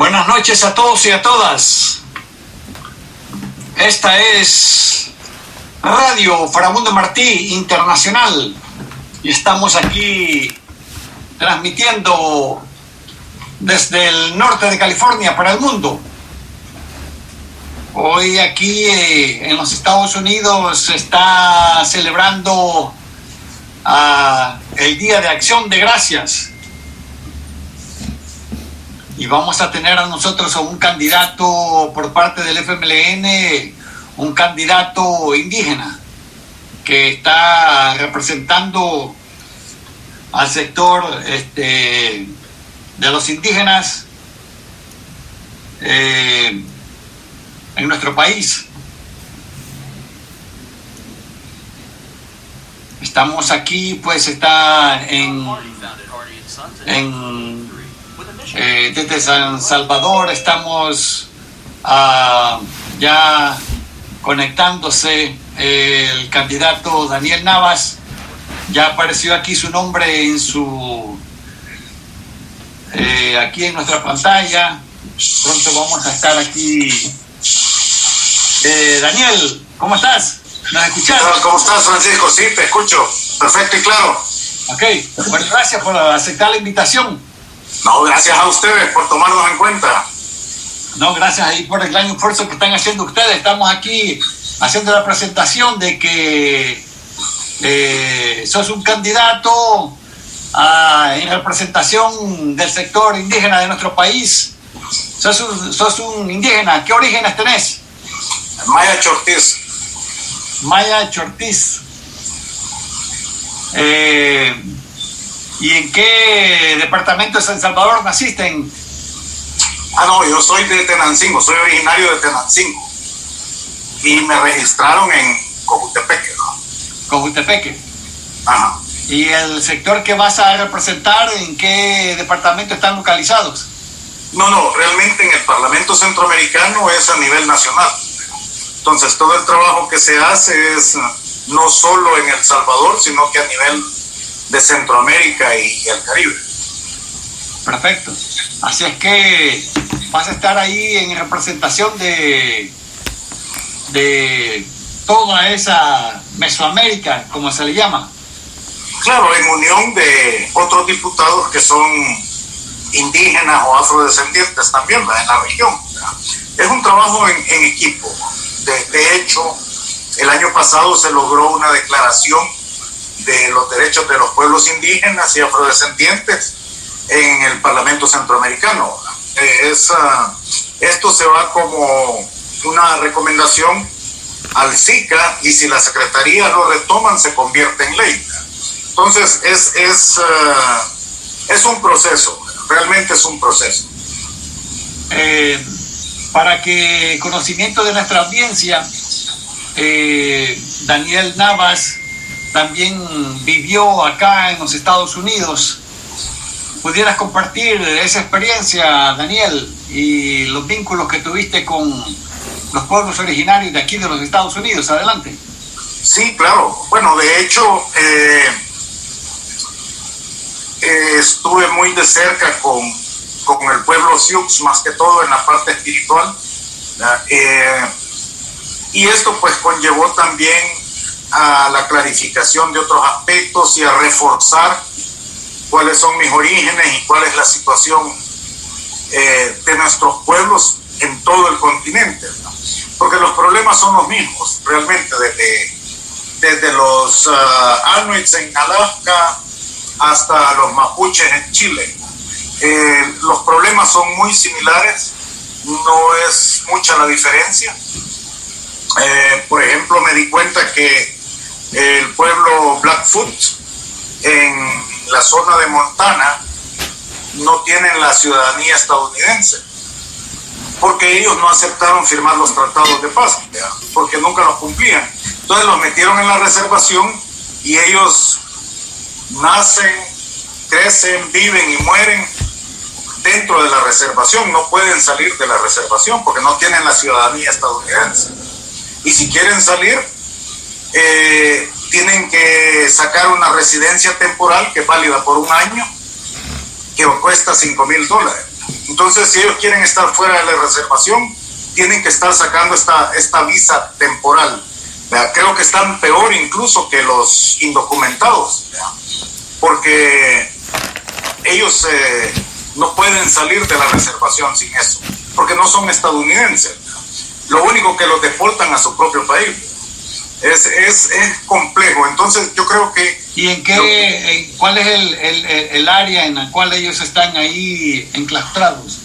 Buenas noches a todos y a todas. Esta es Radio Farabundo Martí Internacional y estamos aquí transmitiendo desde el norte de California para el mundo. Hoy aquí en los Estados Unidos se está celebrando el Día de Acción de Gracias. Y vamos a tener a nosotros a un candidato por parte del FMLN, un candidato indígena que está representando al sector de los indígenas en nuestro país. Estamos aquí, pues está desde San Salvador, estamos ya conectándose el candidato Daniel Navas. Ya apareció aquí su nombre aquí en nuestra pantalla. Pronto vamos a estar aquí. Daniel, ¿cómo estás? ¿Nos escuchas? ¿Cómo estás, Francisco? Sí, te escucho. Perfecto y claro. Ok, bueno, gracias por aceptar la invitación. No, gracias a ustedes por tomarnos en cuenta. No, gracias ahí por el gran esfuerzo que están haciendo ustedes. Estamos aquí haciendo la presentación de que sos un candidato en representación del sector indígena de nuestro país. Sos un indígena. ¿Qué orígenes tenés? Maya Chortiz. Maya Chortiz. ¿Y en qué departamento de San Salvador naciste? No, yo soy de Tenancingo, soy originario de Tenancingo. Y me registraron en Cojutepeque, ¿no? Cojutepeque. Ajá. ¿Y el sector que vas a representar, en qué departamento están localizados? No, realmente en el Parlamento Centroamericano es a nivel nacional. Entonces todo el trabajo que se hace es no solo en El Salvador, sino que a nivel de Centroamérica y el Caribe. Perfecto. Así es que vas a estar ahí en representación de toda esa Mesoamérica, como se le llama. Claro, en unión de otros diputados que son indígenas o afrodescendientes también, ¿verdad?, en la región. Es un trabajo en equipo. De hecho, el año pasado se logró una declaración de los derechos de los pueblos indígenas y afrodescendientes en el Parlamento Centroamericano. Esto se va como una recomendación al SICA y si la Secretaría lo retoman se convierte en ley. Entonces es un proceso, realmente es un proceso. Para que conocimiento de nuestra audiencia, Daniel Navas también vivió acá en los Estados Unidos. ¿Pudieras compartir esa experiencia, Daniel, y los vínculos que tuviste con los pueblos originarios de aquí de los Estados Unidos? Adelante. Sí, claro. Bueno, de hecho, estuve muy de cerca con el pueblo Sioux, más que todo en la parte espiritual. Y esto pues conllevó también a la clarificación de otros aspectos y a reforzar cuáles son mis orígenes y cuál es la situación de nuestros pueblos en todo el continente, ¿no? Porque los problemas son los mismos, realmente, desde los Inuits en Alaska hasta los mapuches en Chile. Los problemas son muy similares, no es mucha la diferencia. Por ejemplo, me di cuenta que el pueblo Blackfoot en la zona de Montana no tienen la ciudadanía estadounidense porque ellos no aceptaron firmar los tratados de paz, ¿ya?, porque nunca los cumplían. Entonces los metieron en la reservación y ellos nacen, crecen, viven y mueren dentro de la reservación, no pueden salir de la reservación porque no tienen la ciudadanía estadounidense. Y si quieren salir, tienen que sacar una residencia temporal que es válida por un año, que cuesta $5,000. Entonces, si ellos quieren estar fuera de la reservación, tienen que estar sacando esta visa temporal. Creo que están peor incluso que los indocumentados, porque ellos no pueden salir de la reservación sin eso, porque no son estadounidenses. Lo único que los deportan a su propio país. Es complejo. Entonces yo creo que... ¿Y cuál es el área en la cual ellos están ahí enclaustrados?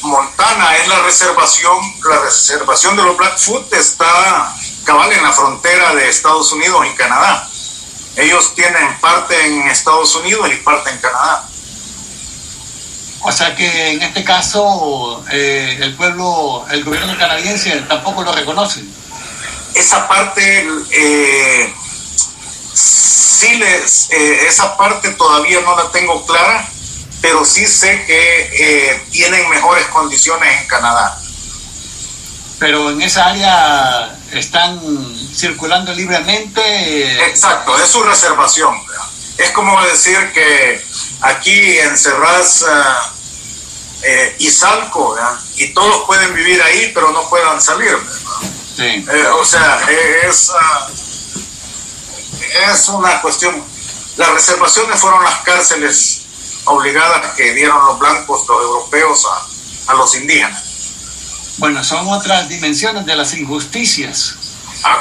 Montana es la reservación de los Blackfoot está cabal en la frontera de Estados Unidos y Canadá. Ellos tienen parte en Estados Unidos y parte en Canadá. O sea que en este caso el gobierno canadiense tampoco lo reconoce. Esa parte esa parte todavía no la tengo clara, pero sí sé que tienen mejores condiciones en Canadá. Pero en esa área están circulando libremente. Exacto, es su reservación. Es como decir que aquí encerrás Izalco, y todos pueden vivir ahí, pero no puedan salir. Sí. O sea, es una cuestión. Las reservaciones fueron las cárceles obligadas que dieron los blancos, los europeos, a los indígenas. Bueno, son otras dimensiones de las injusticias.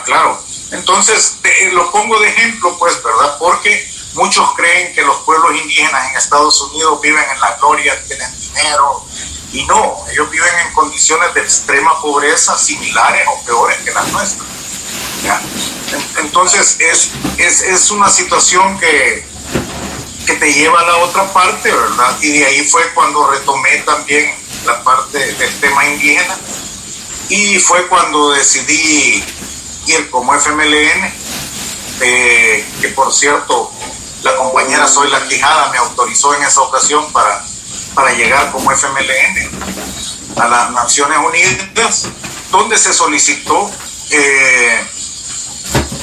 Claro. Entonces, lo pongo de ejemplo, pues, ¿verdad? Porque muchos creen que los pueblos indígenas en Estados Unidos viven en la gloria, tienen dinero, y no, ellos viven en condiciones de extrema pobreza similares o peores que las nuestras. ¿Ya? Entonces, es una situación que te lleva a la otra parte, ¿verdad? Y de ahí fue cuando retomé también la parte del tema indígena, y fue cuando decidí ir como FMLN, que por cierto la compañera Soy La Quijada me autorizó en esa ocasión para llegar como FMLN a las Naciones Unidas, donde se solicitó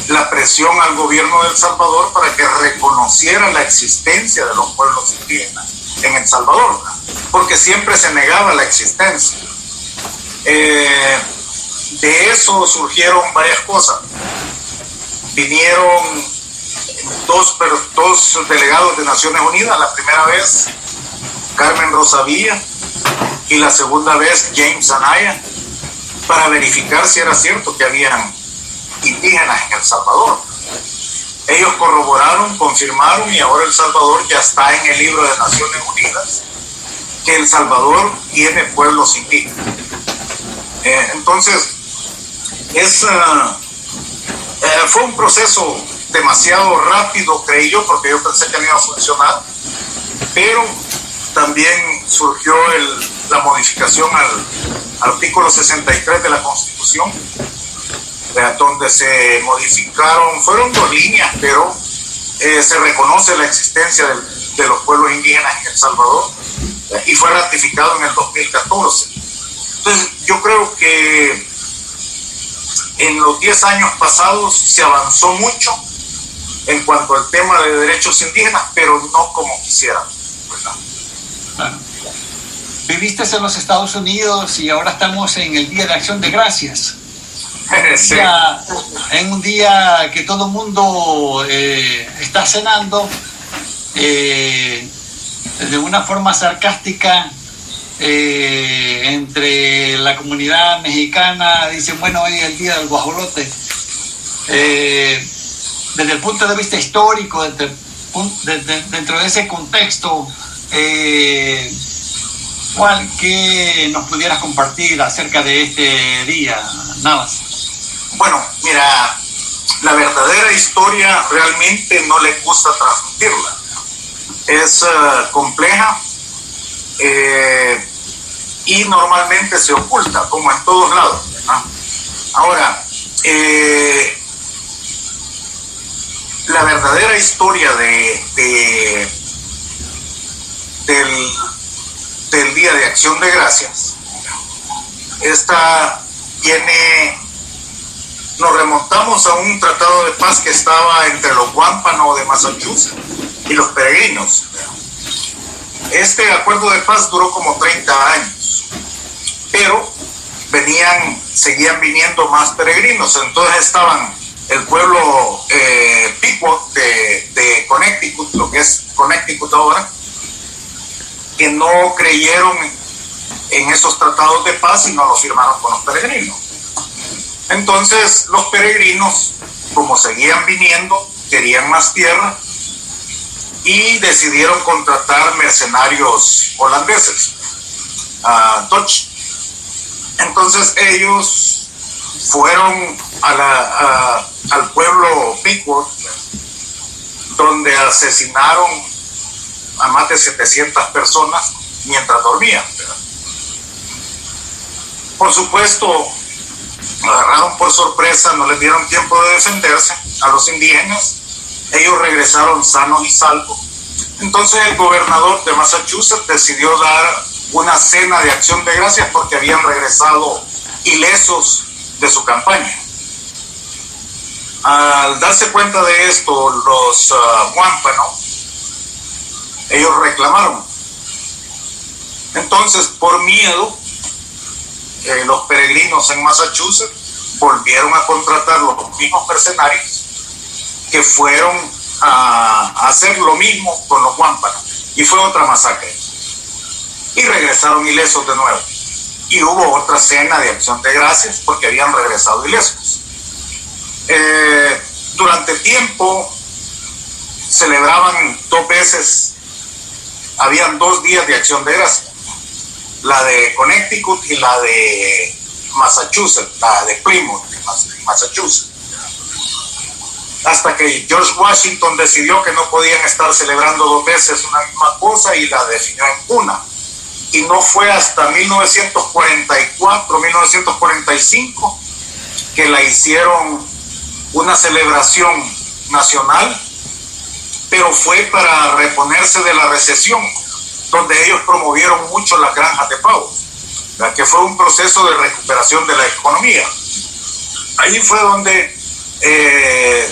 la presión al gobierno de El Salvador para que reconociera la existencia de los pueblos indígenas en El Salvador, porque siempre se negaba la existencia. De eso surgieron varias cosas. Vinieron dos delegados de Naciones Unidas, la primera vez Carmen Rosavilla y la segunda vez James Anaya, para verificar si era cierto que habían indígenas en El Salvador. Ellos corroboraron, confirmaron, y ahora El Salvador ya está en el libro de Naciones Unidas que El Salvador tiene pueblos indígenas. Entonces fue un proceso demasiado rápido, creí yo, porque yo pensé que no iba a funcionar, pero también surgió la modificación al artículo 63 de la Constitución, donde se modificaron, fueron 2 líneas, pero se reconoce la existencia de los pueblos indígenas en El Salvador, y fue ratificado en el 2014. Entonces yo creo que en los 10 años pasados se avanzó mucho en cuanto al tema de derechos indígenas, pero no como quisieran, ¿verdad? Claro. Viviste en los Estados Unidos y ahora estamos en el Día de Acción de Gracias. Sí. En un día que todo el mundo está cenando, de una forma sarcástica, entre la comunidad mexicana dicen, bueno, hoy es el día del guajolote. Desde el punto de vista histórico, dentro de ese contexto, ¿qué nos pudieras compartir acerca de este día, Navas? Bueno, mira, la verdadera historia realmente no le gusta transmitirla. Es compleja, y normalmente se oculta, como en todos lados, ¿no? Ahora, la verdadera historia del Día de Acción de Gracias, nos remontamos a un tratado de paz que estaba entre los Wampanoag de Massachusetts y los peregrinos. Este acuerdo de paz duró como 30 años, pero seguían viniendo más peregrinos. Entonces estaban el pueblo Pequot de Connecticut, lo que es Connecticut ahora, que no creyeron en esos tratados de paz y no los firmaron con los peregrinos. Entonces los peregrinos, como seguían viniendo, querían más tierra y decidieron contratar mercenarios holandeses, Dutch. Entonces ellos fueron al pueblo Pequot, donde asesinaron a más de 700 personas mientras dormían, ¿verdad? Por supuesto, agarraron por sorpresa, no les dieron tiempo de defenderse a los indígenas. Ellos regresaron sanos y salvos. Entonces el gobernador de Massachusetts decidió dar una cena de acción de gracias porque habían regresado ilesos de su campaña. Al darse cuenta de esto, los Wampanoag, ellos reclamaron. Entonces, por miedo, los peregrinos en Massachusetts volvieron a contratar los mismos mercenarios que fueron a hacer lo mismo con los Wampanoag, y fue otra masacre. Y regresaron ilesos de nuevo. Y hubo otra cena de acción de gracias porque habían regresado ilesos. Durante tiempo celebraban 2 veces, habían 2 días de acción de gracias, la de Connecticut y la de Massachusetts, la de Plymouth, Massachusetts. Hasta que George Washington decidió que no podían estar celebrando 2 veces una misma cosa y la definió en una. Y no fue hasta 1944, 1945 que la hicieron una celebración nacional, pero fue para reponerse de la recesión, donde ellos promovieron mucho las granjas de pavos, que fue un proceso de recuperación de la economía. Ahí fue donde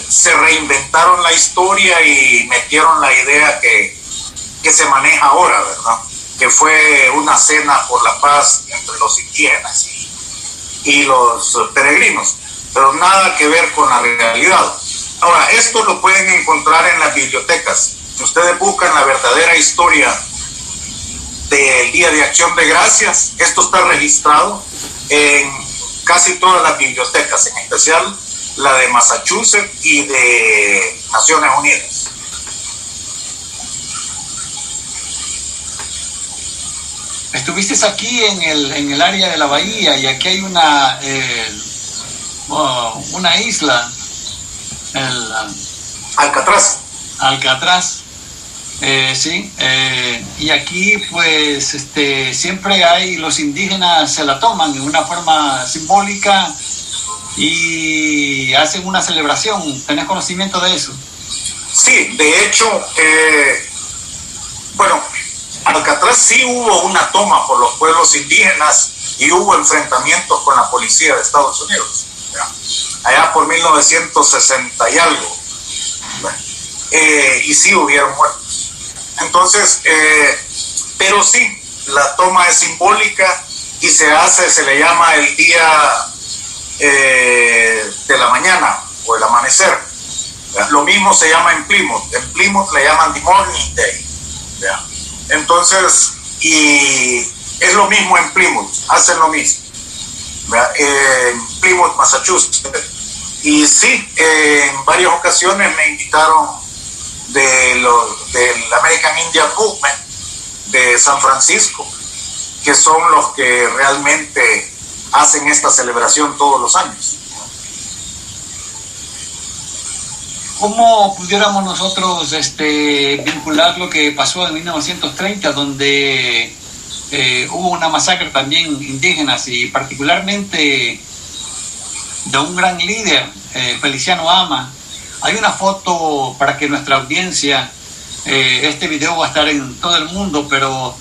se reinventaron la historia y metieron la idea que se maneja ahora, ¿verdad? Que fue una cena por la paz entre los indígenas y los peregrinos, pero nada que ver con la realidad. Ahora, esto lo pueden encontrar en las bibliotecas. Si ustedes buscan la verdadera historia del Día de Acción de Gracias, esto está registrado en casi todas las bibliotecas, en especial la de Massachusetts y de Naciones Unidas. Estuviste aquí en el área de la bahía, y aquí hay una isla, Alcatraz. Alcatraz, sí, y aquí pues siempre hay, los indígenas se la toman de una forma simbólica y hacen una celebración. ¿Tenés conocimiento de eso? Sí, de hecho, bueno, Alcatraz sí hubo una toma por los pueblos indígenas y hubo enfrentamientos con la policía de Estados Unidos, ¿ya? Allá por 1960 y algo, y sí hubieron muertos. Entonces, pero sí, la toma es simbólica y se le llama el día de la mañana o el amanecer. Lo mismo se llama en Plymouth le llaman the Morning Day, ¿ya? Entonces, y es lo mismo en Plymouth, hacen lo mismo, en Plymouth, Massachusetts. Y sí, en varias ocasiones me invitaron del American Indian Movement de San Francisco, que son los que realmente hacen esta celebración todos los años. ¿Cómo pudiéramos nosotros vincular lo que pasó en 1930, donde hubo una masacre también indígenas, y particularmente de un gran líder, Feliciano Ama? Hay una foto para que nuestra audiencia, este video va a estar en todo el mundo, pero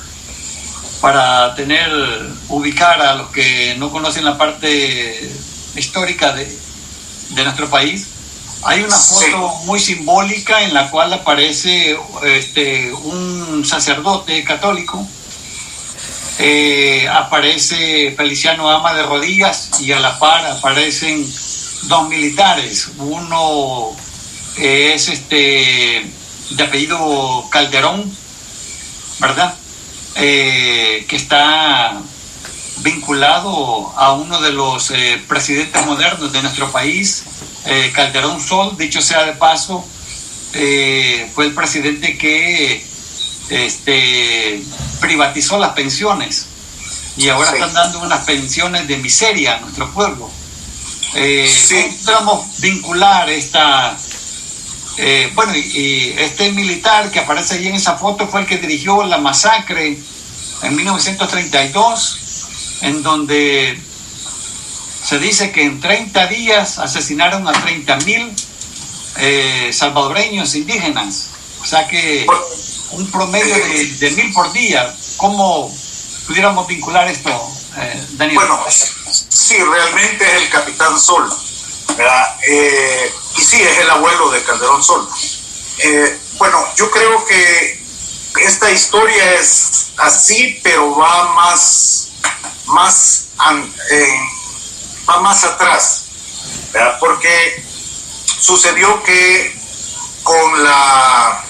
para ubicar a los que no conocen la parte histórica de nuestro país. Hay una foto muy simbólica en la cual aparece un sacerdote católico, aparece Feliciano Ama de rodillas y a la par aparecen dos militares. Uno es de apellido Calderón, ¿verdad? Que está vinculado a uno de los presidentes modernos de nuestro país, Calderón Sol. Dicho sea de paso, fue el presidente que privatizó las pensiones y ahora están dando unas pensiones de miseria a nuestro pueblo. Podemos vincular esta y este militar que aparece ahí en esa foto fue el que dirigió la masacre en 1932, en donde se dice que en 30 días asesinaron a 30,000 salvadoreños indígenas. O sea que un promedio de 1,000 por día. ¿Cómo pudiéramos vincular esto, Daniel? Bueno, sí, realmente es el Capitán Sol, ¿verdad? Y sí, es el abuelo de Calderón Sol. Bueno, yo creo que esta historia es así, pero va más atrás, ¿verdad? Porque sucedió que con la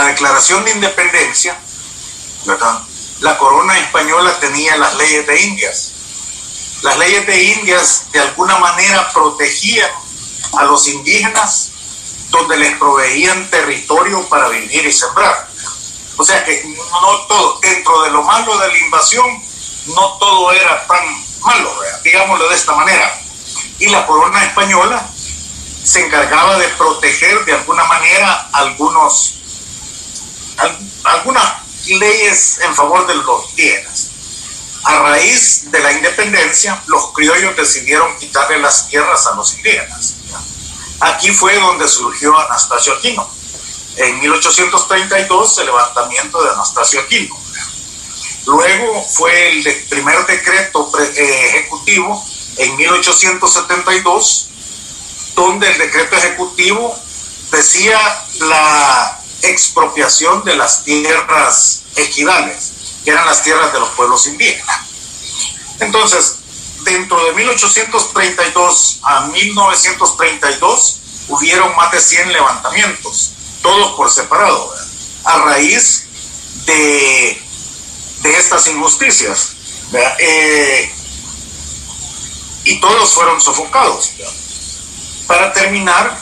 declaración de independencia, ¿verdad?, la corona española tenía las leyes de Indias. Las leyes de Indias de alguna manera protegían a los indígenas, donde les proveían territorio para vivir y sembrar. O sea que no todo, dentro de lo malo de la invasión, no todo era tan malo, ¿verdad?, digámoslo de esta manera. Y la corona española se encargaba de proteger de alguna manera algunas leyes en favor de los indígenas. A raíz de la independencia, los criollos decidieron quitarle las tierras a los indígenas. Aquí fue donde surgió Anastasio Aquino. En 1832, el levantamiento de Anastasio Aquino. Luego fue el primer decreto ejecutivo en 1872, donde el decreto ejecutivo decía la expropiación de las tierras ejidales, que eran las tierras de los pueblos indígenas. Entonces, dentro de 1832 a 1932, hubieron más de 100 levantamientos, todos por separado, ¿verdad?, a raíz de estas injusticias, ¿verdad? Y todos fueron sofocados, ¿verdad?, para terminar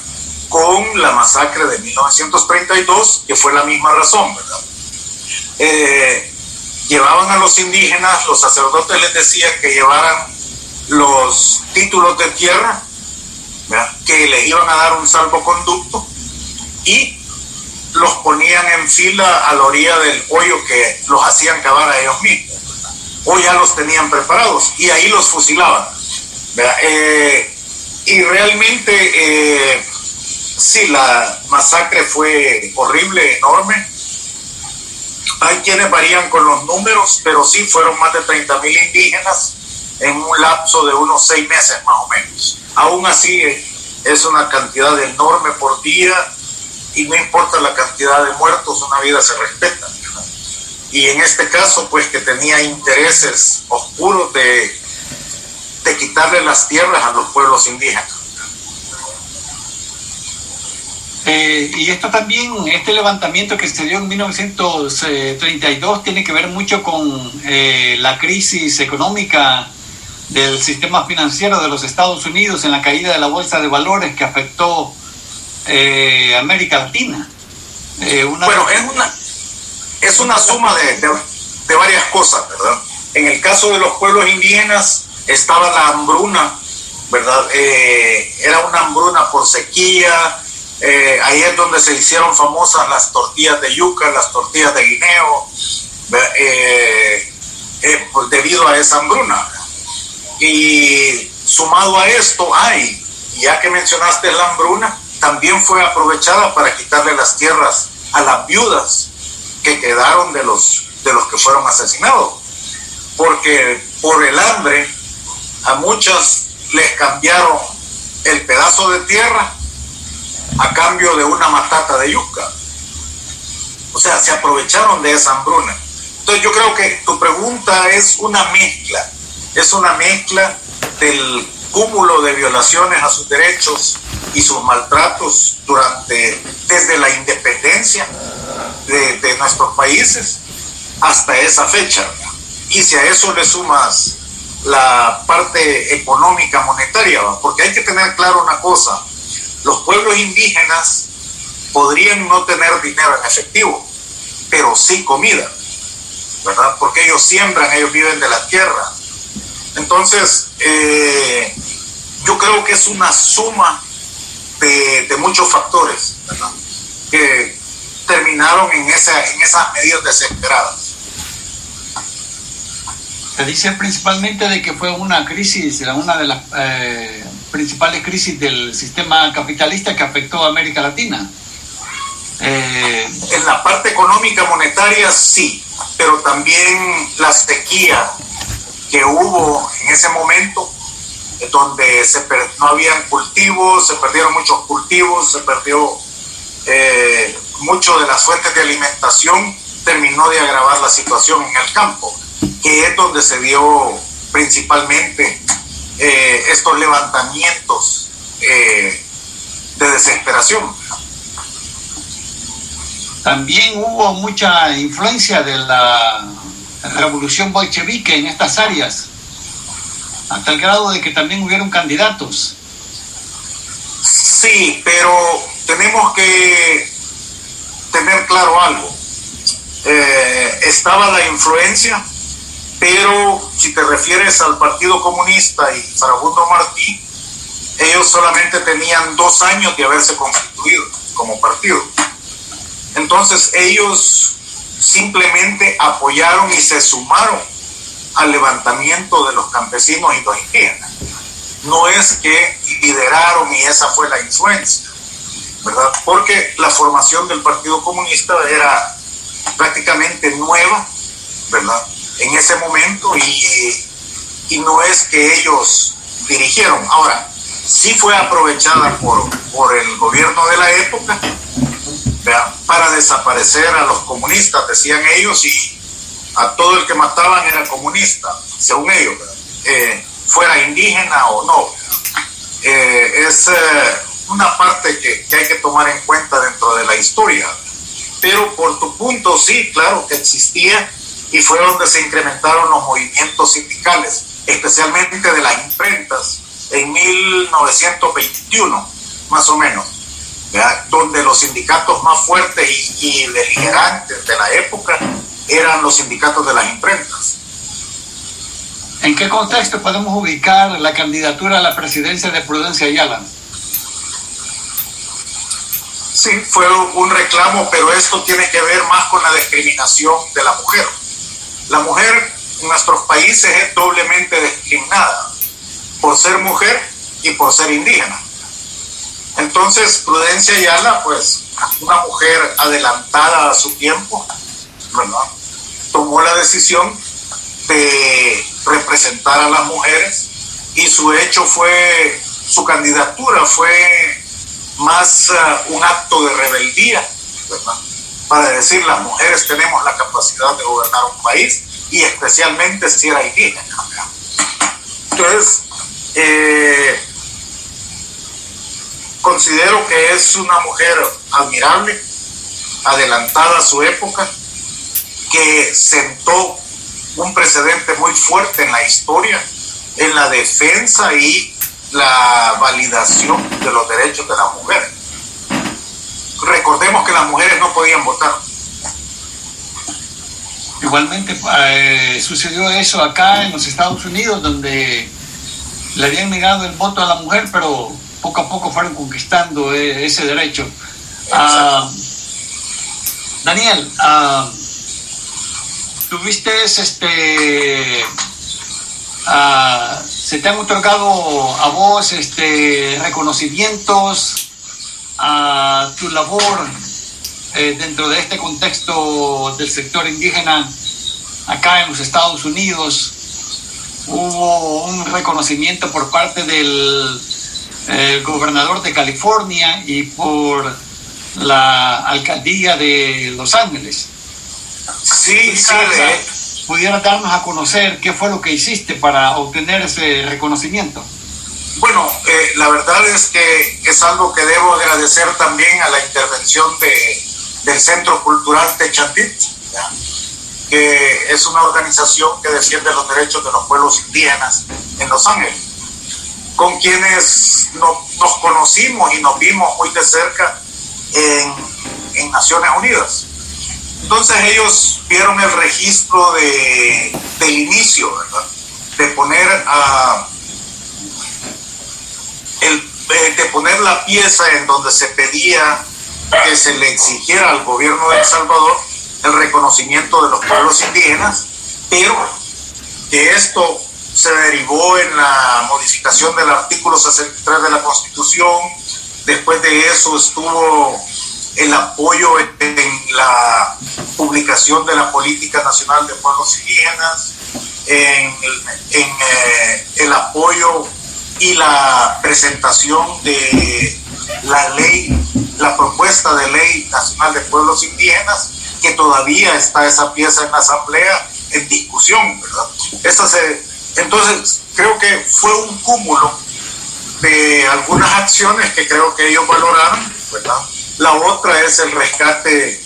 con la masacre de 1932, que fue la misma razón, ¿verdad? Llevaban a los indígenas, los sacerdotes les decían que llevaran los títulos de tierra, ¿verdad?, que les iban a dar un salvoconducto, y los ponían en fila a la orilla del hoyo que los hacían cavar a ellos mismos, ¿verdad?, o ya los tenían preparados, y ahí los fusilaban, ¿verdad? Y realmente sí, la masacre fue horrible, enorme. Hay quienes varían con los números, pero sí fueron más de 30,000 indígenas en un lapso de unos 6 meses más o menos. Aún así es una cantidad enorme por día, y no importa la cantidad de muertos, una vida se respeta, ¿verdad? Y en este caso, pues, que tenía intereses oscuros de quitarle las tierras a los pueblos indígenas. Y esto también, este levantamiento que se dio en 1932 tiene que ver mucho con la crisis económica del sistema financiero de los Estados Unidos, en la caída de la bolsa de valores que afectó América Latina. Es una suma de varias cosas, ¿verdad? En el caso de los pueblos indígenas estaba la hambruna, ¿verdad? Era una hambruna por sequía. Ahí es donde se hicieron famosas las tortillas de yuca, las tortillas de guineo, debido a esa hambruna. Y sumado a esto, ya que mencionaste la hambruna, también fue aprovechada para quitarle las tierras a las viudas que quedaron de los que fueron asesinados, porque por el hambre a muchas les cambiaron el pedazo de tierra a cambio de una matata de yuca. O sea, se aprovecharon de esa hambruna. Entonces yo creo que tu pregunta es una mezcla del cúmulo de violaciones a sus derechos y sus maltratos desde la independencia de nuestros países hasta esa fecha. Y si a eso le sumas la parte económica, monetaria, porque hay que tener claro una cosa: los pueblos indígenas podrían no tener dinero en efectivo, pero sí comida, ¿verdad? Porque ellos siembran, ellos viven de la tierra. Entonces, yo creo que es una suma de muchos factores, ¿verdad?, que terminaron en esas medidas desesperadas. Se dice principalmente de que fue una crisis, una de las principales crisis del sistema capitalista que afectó a América Latina. En la parte económica monetaria sí, pero también la sequía que hubo en ese momento, donde no habían cultivos, se perdieron muchos cultivos, se perdió mucho de las fuentes de alimentación, terminó de agravar la situación en el campo, que es donde se dio principalmente estos levantamientos de desesperación. También hubo mucha influencia de la revolución bolchevique en estas áreas, hasta el grado de que también hubieron candidatos. Sí, pero tenemos que tener claro algo. Estaba la influencia, pero si te refieres al Partido Comunista y Farabundo Martí, ellos solamente tenían 2 años de haberse constituido como partido. Entonces ellos simplemente apoyaron y se sumaron al levantamiento de los campesinos y los indígenas. No es que lideraron y esa fue la influencia, ¿verdad? Porque la formación del Partido Comunista era prácticamente nueva, ¿verdad?, en ese momento, y no es que ellos dirigieron. Ahora, sí fue aprovechada por el gobierno de la época, ¿verdad?, para desaparecer a los comunistas, decían ellos, y a todo el que mataban era comunista, según ellos, fuera indígena o no. Es una parte que hay que tomar en cuenta dentro de la historia. Pero por tu punto, sí, claro que existía, y fue donde se incrementaron los movimientos sindicales, especialmente de las imprentas, en 1921, más o menos, ¿verdad?, donde los sindicatos más fuertes y beligerantes de la época eran los sindicatos de las imprentas. ¿En qué contexto podemos ubicar la candidatura a la presidencia de Prudencia Ayala? Sí, fue un reclamo, pero esto tiene que ver más con la discriminación de la mujer. La mujer en nuestros países es doblemente discriminada, por ser mujer y por ser indígena. Entonces, Prudencia Ayala, pues, una mujer adelantada a su tiempo, ¿verdad?, tomó la decisión de representar a las mujeres, y su candidatura fue más un acto de rebeldía, ¿verdad?, para decir: las mujeres tenemos la capacidad de gobernar un país, y especialmente si era indígena. Entonces, considero que es una mujer admirable, adelantada a su época, que sentó un precedente muy fuerte en la historia, en la defensa y la validación de los derechos de las mujeres. Recordemos que las mujeres no podían votar. Igualmente sucedió eso acá en los Estados Unidos, donde le habían negado el voto a la mujer, pero poco a poco fueron conquistando ese derecho. Daniel, tuviste se te han otorgado a vos reconocimientos a tu labor dentro de este contexto del sector indígena acá en los Estados Unidos. Hubo un reconocimiento por parte del el gobernador de California y por la alcaldía de Los Ángeles. Sí, ¿Pudiera darnos a conocer qué fue lo que hiciste para obtener ese reconocimiento? Bueno, la verdad es que es algo que debo agradecer también a la intervención del Centro Cultural Techantitl, que es una organización que defiende los derechos de los pueblos indígenas en Los Ángeles, con quienes nos conocimos y nos vimos muy de cerca en Naciones Unidas. Entonces ellos vieron el registro del inicio, ¿verdad? De poner la pieza en donde se pedía que se le exigiera al gobierno de El Salvador el reconocimiento de los pueblos indígenas, pero que esto se derivó en la modificación del artículo 63 de la Constitución. Después de eso estuvo el apoyo en la publicación de la Política Nacional de Pueblos Indígenas, en el apoyo y la presentación de la propuesta de ley nacional de pueblos indígenas, que todavía está esa pieza en la Asamblea en discusión, ¿verdad? Entonces, creo que fue un cúmulo de algunas acciones que creo que ellos valoraron, ¿verdad? La otra es el rescate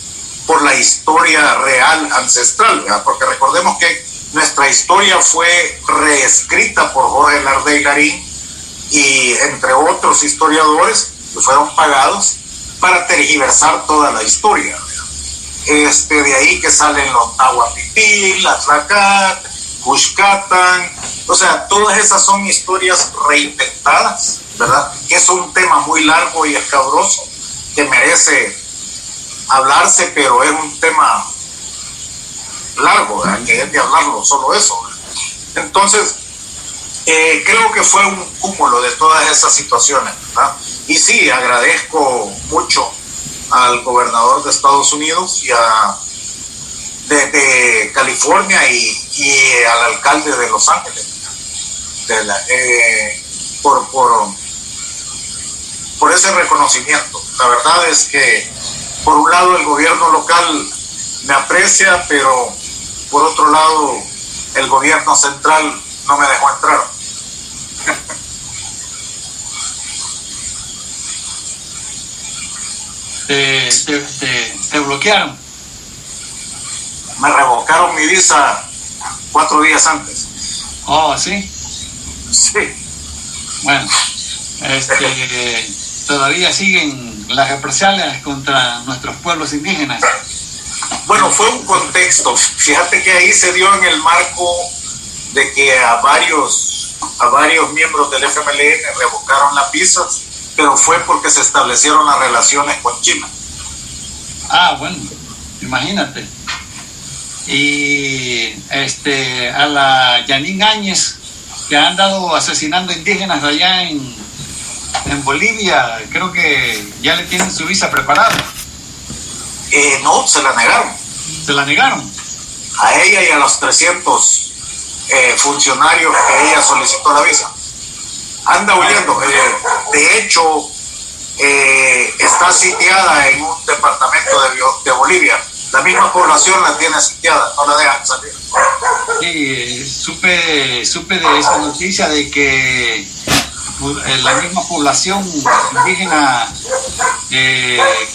por la historia real ancestral, ¿verdad? Porque recordemos que nuestra historia fue reescrita por Jorge Lardey Larín y entre otros historiadores que fueron pagados para tergiversar toda la historia, ¿verdad? De ahí que salen los Nahuatipí, la Tlacat, Cuxcatán, o sea, todas esas son historias reinventadas, ¿verdad? Que es un tema muy largo y escabroso que merece hablarse, pero es un tema largo, ¿verdad? Que es de hablarlo, solo eso, ¿verdad? Entonces, creo que fue un cúmulo de todas esas situaciones, ¿verdad? Y sí, agradezco mucho al gobernador de Estados Unidos y de California y al alcalde de Los Ángeles por ese reconocimiento. La verdad es que por un lado el gobierno local me aprecia, pero por otro lado el gobierno central no me dejó entrar. Te bloquearon. Me revocaron mi visa 4 días antes. Oh, ¿sí? Sí. Bueno, todavía siguen las represalias contra nuestros pueblos indígenas. Bueno, fue un contexto. Fíjate que ahí se dio en el marco de que a varios miembros del FMLN revocaron las visas, pero fue porque se establecieron las relaciones con China. Ah, bueno, imagínate. Y a la Janine Áñez, que ha andado asesinando indígenas allá en Bolivia, creo que ya le tienen su visa preparada. No, se la negaron. ¿Se la negaron? A ella y a los 300 funcionarios que ella solicitó la visa. Anda huyendo. De hecho, está sitiada en un departamento de Bolivia. La misma población la tiene sitiada, no la dejan salir. Sí, supe de esa noticia de que la misma población indígena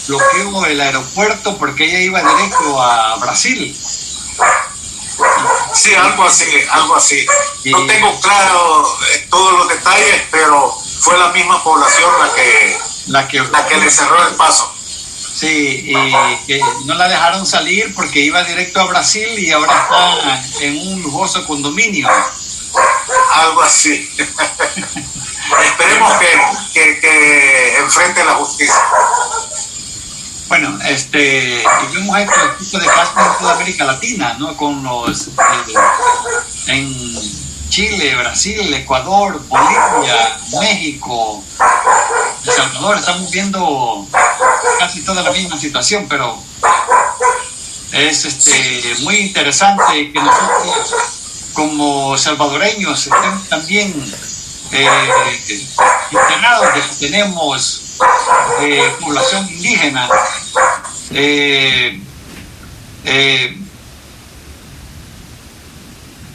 bloqueó el aeropuerto porque ella iba directo a Brasil. Sí, algo así. No tengo claro todos los detalles, pero fue la misma población la que le cerró el paso. Sí, y que no la dejaron salir porque iba directo a Brasil y ahora está en un lujoso condominio. Algo así. Esperemos que enfrente la justicia. Bueno, y vemos este tipo de casos en toda América Latina, ¿no? Con los en Chile, Brasil, Ecuador, Bolivia, México, El Salvador. Estamos viendo casi toda la misma situación, pero es muy interesante que nosotros como salvadoreños estemos también enterados de que tenemos población indígena.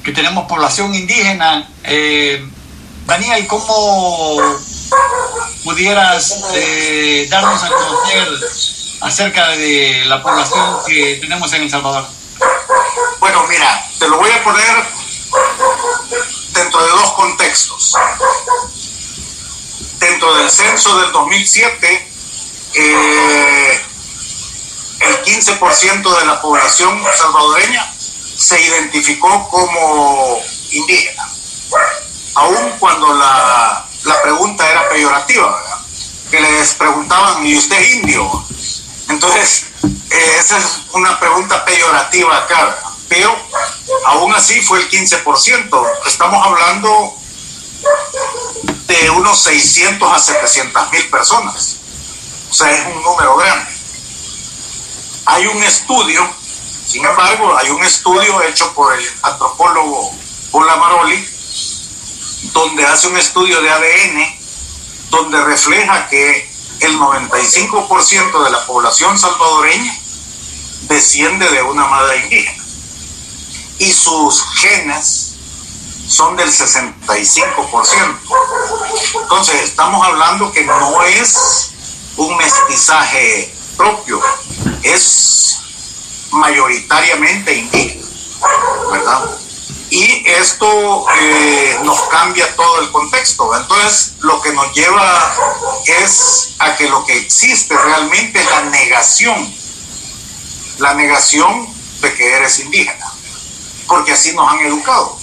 Que tenemos población indígena. Daniel, ¿cómo pudieras darnos a conocer acerca de la población que tenemos en El Salvador? Bueno, mira, te lo voy a poner dentro de dos contextos. Dentro del censo del 2007, el 15% de la población salvadoreña se identificó como indígena, aun cuando la pregunta era peyorativa, ¿verdad? Que les preguntaban, ¿y usted es indio? Entonces, esa es una pregunta peyorativa acá, ¿verdad? Pero aún así fue el 15%. Estamos hablando de unos 600 a 700 mil personas. O sea, es un número grande. Hay un estudio, sin embargo, hay un estudio hecho por el antropólogo Paula Maroli, donde hace un estudio de ADN, donde refleja que el 95% de la población salvadoreña desciende de una madre indígena. Y sus genes son del 65%. Entonces, estamos hablando que no es un mestizaje propio, es mayoritariamente indígena, ¿verdad? Y esto nos cambia todo el contexto. Entonces, lo que nos lleva es a que lo que existe realmente es la negación de que eres indígena, porque así nos han educado.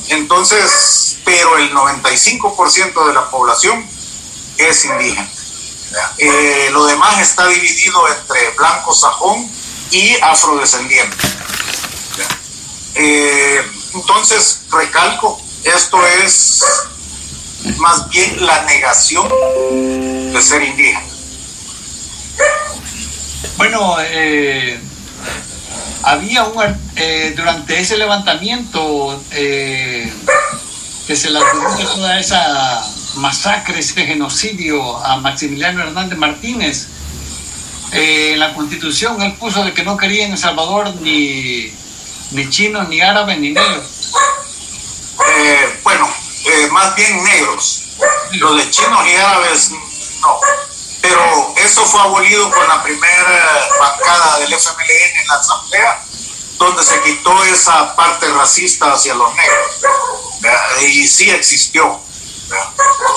Entonces, pero el 95% de la población es indígena. Lo demás está dividido entre blanco sajón y afrodescendiente. Entonces, recalco, esto es más bien la negación de ser indígena. Bueno, había durante ese levantamiento que se le atribuye toda esa masacre, ese genocidio a Maximiliano Hernández Martínez. En la Constitución él puso de que no quería en El Salvador ni chinos, ni árabes, ni negros. Más bien negros. Los de chinos y árabes no. Pero eso fue abolido con la primera bancada del FMLN en la Asamblea, donde se quitó esa parte racista hacia los negros. Y sí existió.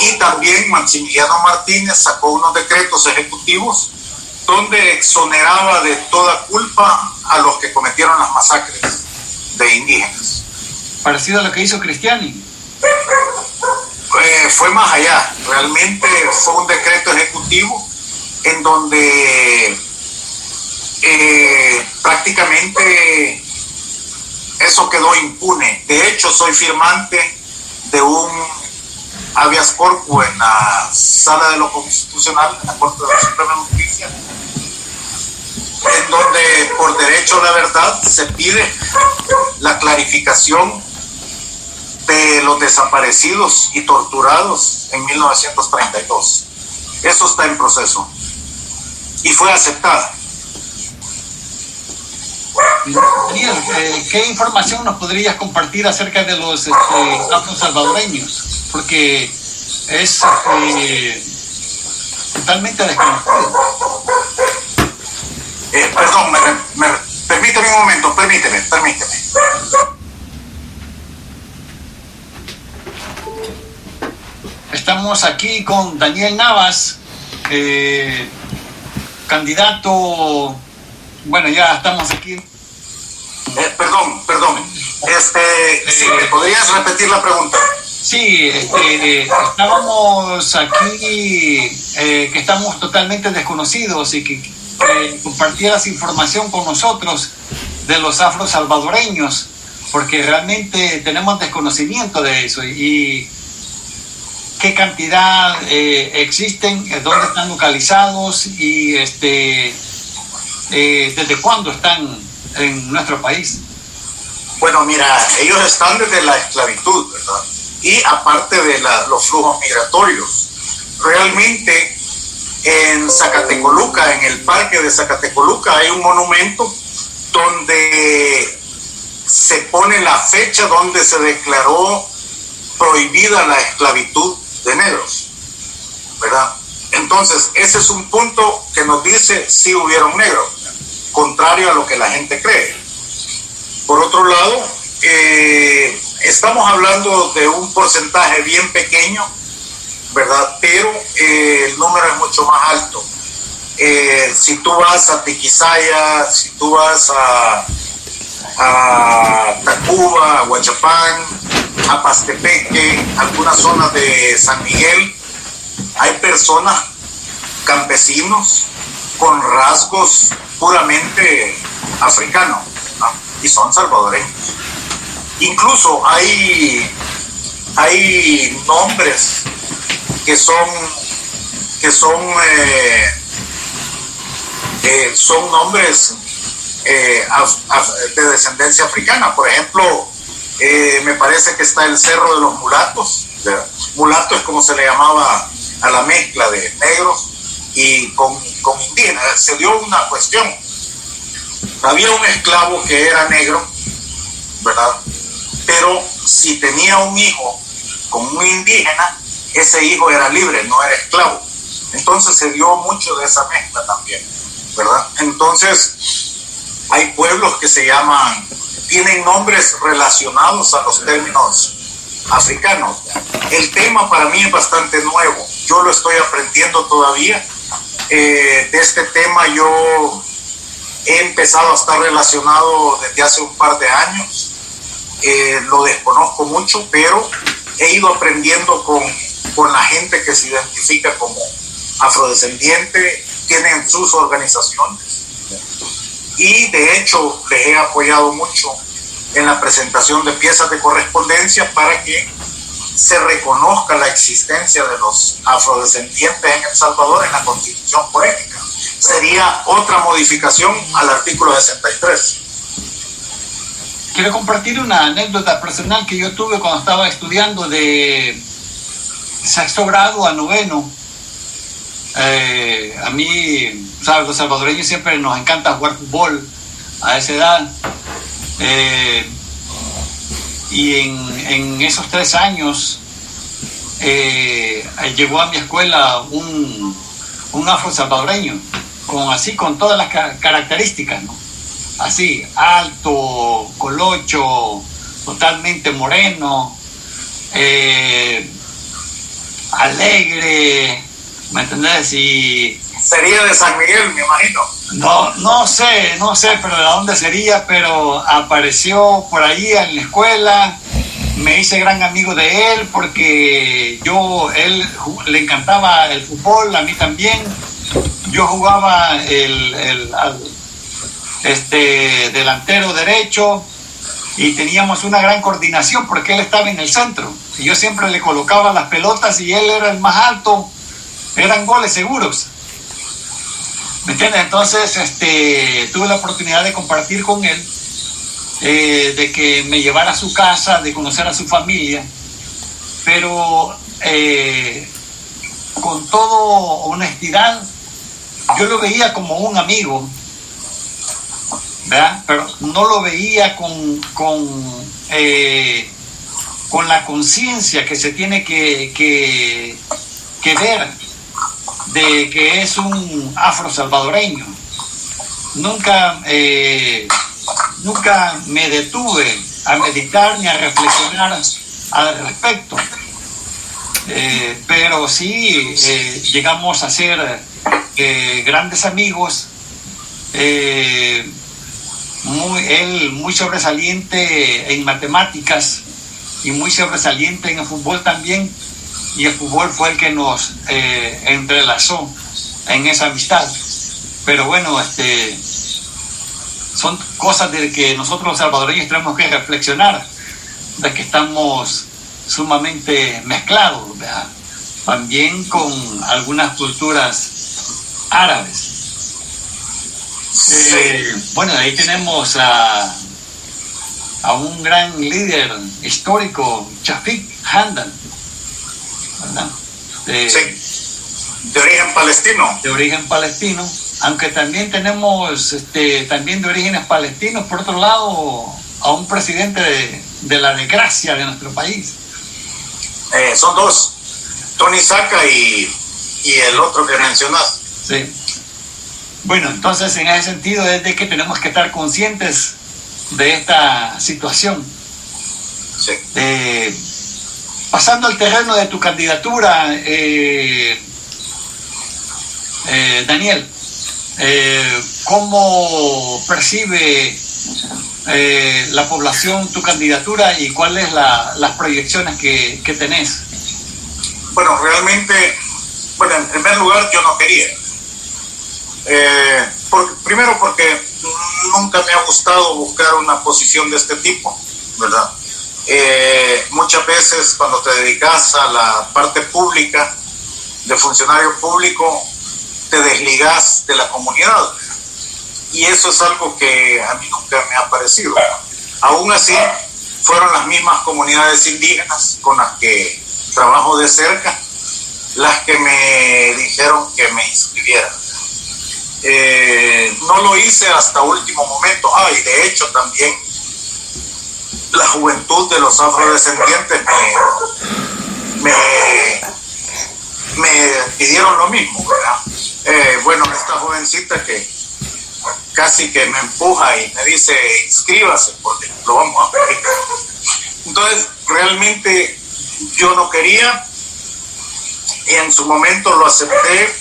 Y también Maximiliano Martínez sacó unos decretos ejecutivos donde exoneraba de toda culpa a los que cometieron las masacres de indígenas. Parecido a lo que hizo Cristiani. Fue más allá, realmente fue un decreto ejecutivo en donde prácticamente eso quedó impune. De hecho, soy firmante de un habeas corpus en la Sala de lo Constitucional, en la Corte de la Suprema Justicia, en donde por derecho a la verdad se pide la clarificación de los desaparecidos y torturados en 1932. Eso está en proceso y fue aceptada. Daniel, ¿qué información nos podrías compartir acerca de los afro-salvadoreños? Porque es totalmente desconocido. Perdón, permíteme un momento, permíteme. Estamos aquí con Daniel Navas, candidato. Bueno, ya estamos aquí. Perdón. Sí, ¿me podrías repetir la pregunta? Sí, estábamos aquí, que estamos totalmente desconocidos y que compartieras información con nosotros de los afro-salvadoreños, porque realmente tenemos desconocimiento de eso. Y qué cantidad existen, dónde están localizados y desde cuándo están en nuestro país. Bueno, mira, ellos están desde la esclavitud, ¿verdad? y aparte de los flujos migratorios. Realmente en Zacatecoluca, en el parque de Zacatecoluca, hay un monumento donde se pone la fecha donde se declaró prohibida la esclavitud de negros, ¿verdad? Entonces, ese es un punto que nos dice si hubieron negros, contrario a lo que la gente cree. Por otro lado, estamos hablando de un porcentaje bien pequeño, ¿verdad? Pero el número es mucho más alto. Si tú vas a Tiquisaya, si tú vas a Tacuba, a Huachapán, a Pastepeque, algunas zonas de San Miguel, hay personas, campesinos, con rasgos puramente africanos, ¿no? Y son salvadoreños. Incluso hay nombres que son nombres de descendencia africana. Por ejemplo, me parece que está el Cerro de los Mulatos. Mulato es como se le llamaba a la mezcla de negros y con indígenas. Se dio una cuestión. Había un esclavo que era negro, ¿verdad? Pero si tenía un hijo con un indígena, ese hijo era libre, no era esclavo. Entonces se dio mucho de esa mezcla también, ¿verdad? Entonces hay pueblos que tienen nombres relacionados a los términos africanos. El tema para mí es bastante nuevo, yo lo estoy aprendiendo todavía. De este tema yo he empezado a estar relacionado desde hace un par de años. Lo desconozco mucho, pero he ido aprendiendo con la gente que se identifica como afrodescendiente, tienen sus organizaciones, y de hecho les he apoyado mucho en la presentación de piezas de correspondencia para que se reconozca la existencia de los afrodescendientes en El Salvador en la Constitución Política. Sería otra modificación al artículo 63. Quiero compartir una anécdota personal que yo tuve cuando estaba estudiando de sexto grado a noveno. A mí, ¿sabes? Los salvadoreños siempre nos encanta jugar fútbol a esa edad. Y en esos 3 años llegó a mi escuela un afro salvadoreño, con todas las características, ¿no? Así, alto, colocho, totalmente moreno, alegre, ¿me entendés? Y sería de San Miguel, me imagino. No sé, pero de dónde sería, pero apareció por ahí en la escuela. Me hice gran amigo de él porque él le encantaba el fútbol, a mí también. Yo jugaba delantero derecho y teníamos una gran coordinación porque él estaba en el centro y yo siempre le colocaba las pelotas y él era el más alto, eran goles seguros, ¿me entiendes? Entonces tuve la oportunidad de compartir con él, de que me llevara a su casa, de conocer a su familia, pero con toda honestidad yo lo veía como un amigo, ¿verdad? Pero no lo veía con la conciencia que se tiene que ver de que es un afro salvadoreño. Nunca me detuve a meditar ni a reflexionar al respecto, pero sí llegamos a ser grandes amigos. Él muy sobresaliente en matemáticas y muy sobresaliente en el fútbol también, y el fútbol fue el que nos entrelazó en esa amistad. Pero bueno, son cosas de que nosotros los salvadoreños tenemos que reflexionar, de que estamos sumamente mezclados, ¿verdad? También con algunas culturas árabes. Bueno, ahí tenemos a un gran líder histórico, Shafik Hamdan, ¿verdad? Sí, de origen palestino. De origen palestino, aunque también tenemos también de orígenes palestinos, por otro lado, a un presidente de la desgracia de nuestro país. Son dos, Tony Saca y el otro que mencionas. Sí. Bueno, entonces en ese sentido es de que tenemos que estar conscientes de esta situación. Sí. Pasando al terreno de tu candidatura, Daniel, ¿cómo percibe la población tu candidatura y cuáles las proyecciones que tenés? Bueno, realmente, en primer lugar yo no quería. Primero porque nunca me ha gustado buscar una posición de este tipo, ¿verdad? Muchas veces cuando te dedicas a la parte pública, de funcionario público, te desligas de la comunidad. Y eso es algo que a mí nunca me ha parecido. Aún así, fueron las mismas comunidades indígenas con las que trabajo de cerca las que me dijeron que me inscribiera. No lo hice hasta último momento. Y de hecho también la juventud de los afrodescendientes me pidieron lo mismo, ¿verdad? Esta jovencita que casi que me empuja y me dice inscríbase porque lo vamos a pedir. Entonces realmente yo no quería y en su momento lo acepté